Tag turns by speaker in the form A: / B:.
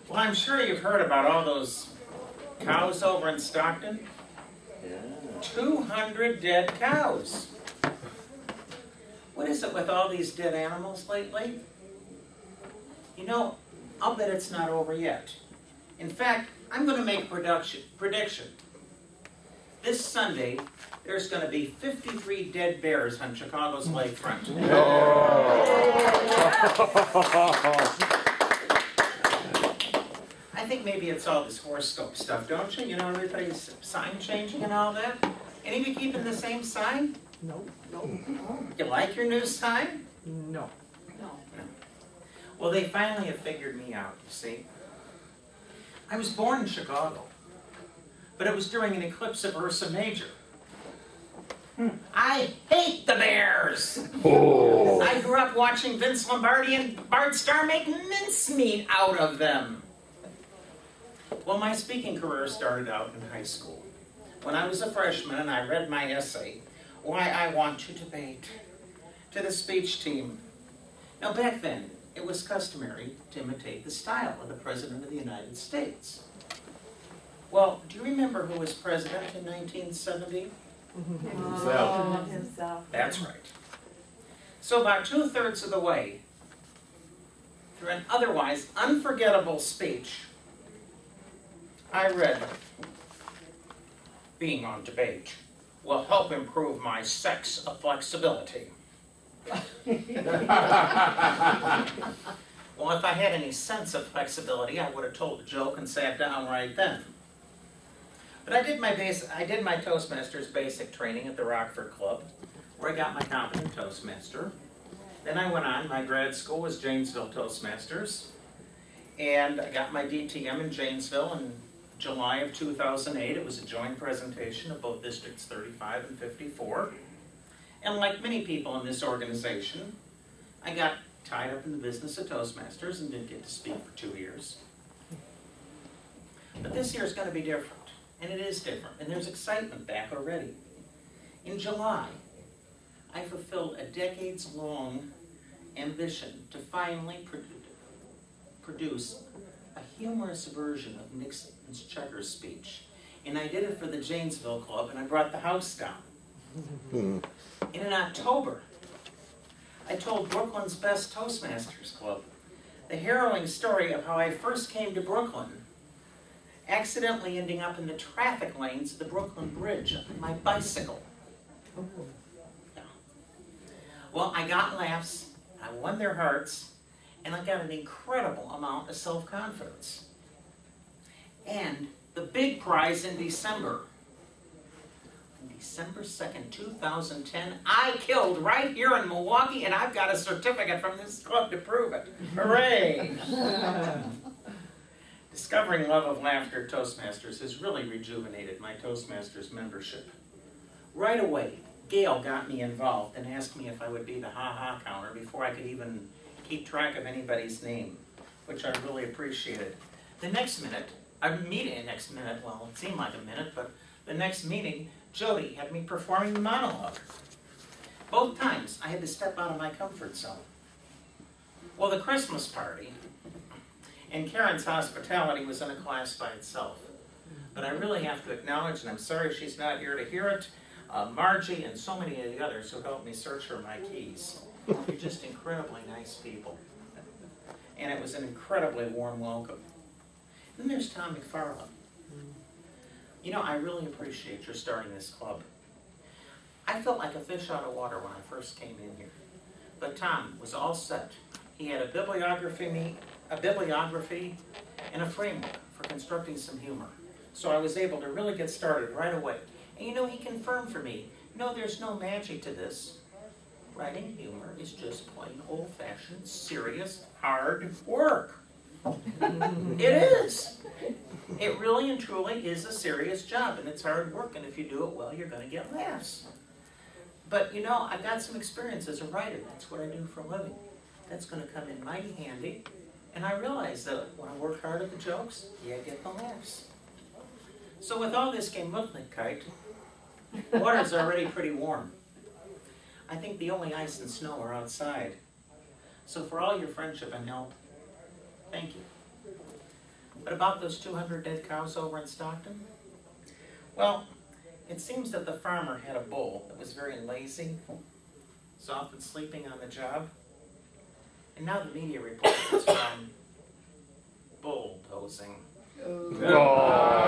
A: Well, I'm sure you've heard about all those cows over in Stockton.
B: Yeah.
A: 200 dead cows. What is it with all these dead animals lately? You know, I'll bet it's not over yet. In fact, I'm going to make a prediction. This Sunday, there's going to be 53 dead bears on Chicago's lakefront. I think maybe it's all this horoscope stuff, don't you? You know, everybody's sign changing and all that. Any of you keeping the same sign?
C: No.
A: You like your new sign?
C: No.
A: Well, they finally have figured me out, you see. I was born in Chicago, but it was during an eclipse of Ursa Major. I hate the Bears!
B: Oh.
A: I grew up watching Vince Lombardi and Bart Starr make mincemeat out of them. Well, my speaking career started out in high school, when I was a freshman and I read my essay, Why I Want to Debate, to the speech team. Now, back then, it was customary to imitate the style of the President of the United States. Well, do you remember who was president in 1970?
C: Himself.
A: That's right. So about 2/3 of the way through an otherwise unforgettable speech, I read, being on debate will help improve my sex flexibility. Well, if I had any sense of flexibility, I would have told a joke and sat down right then. But I did my Toastmasters basic training at the Rockford Club, where I got my competent Toastmaster. Then I went on, my grad school was Janesville Toastmasters, and I got my DTM in Janesville in July of 2008. It was a joint presentation of both Districts 35 and 54. And like many people in this organization, I got tied up in the business of Toastmasters and didn't get to speak for 2 years. But this year is going to be different, and it is different, and there's excitement back already. In July, I fulfilled a decades-long ambition to finally produce a humorous version of Nixon's checkers speech. And I did it for the Janesville Club, and I brought the house down. And in October, I told Brooklyn's Best Toastmasters Club the harrowing story of how I first came to Brooklyn, accidentally ending up in the traffic lanes of the Brooklyn Bridge on my bicycle. Yeah. Well, I got laughs, I won their hearts, and I got an incredible amount of self-confidence. And the big prize in December, December 2nd, 2010, I killed right here in Milwaukee, and I've got a certificate from this club to prove it. Hooray! Discovering love of laughter at Toastmasters has really rejuvenated my Toastmasters membership. Right away, Gail got me involved and asked me if I would be the ha-ha counter before I could even keep track of anybody's name, which I really appreciated. The next minute, well, it seemed like a minute, but the next meeting, Jody had me performing the monologue. Both times, I had to step out of my comfort zone. Well, the Christmas party and Karen's hospitality was in a class by itself. But I really have to acknowledge, and I'm sorry she's not here to hear it, Margie and so many of the others who helped me search for my keys. You're just incredibly nice people. And it was an incredibly warm welcome. Then there's Tom McFarland. You know, I really appreciate your starting this club. I felt like a fish out of water when I first came in here. But Tom was all set. He had a bibliography and a framework for constructing some humor. So I was able to really get started right away. And you know, he confirmed for me, no, there's no magic to this. Writing humor is just plain old-fashioned, serious, hard work. It is. It really and truly is a serious job, and it's hard work, and if you do it well, you're going to get laughs. But you know, I've got some experience as a writer. That's what I do for a living. That's going to come in mighty handy, and I realize that when I work hard at the jokes, you get the laughs. So with all this Gemütlichkeit, water's already pretty warm. I think the only ice and snow are outside. So for all your friendship and help, thank you. But about those 200 dead cows over in Stockton? Well, it seems that the farmer had a bull that was very lazy, was often sleeping on the job, and now the media report is from bulldozing.
B: Oh.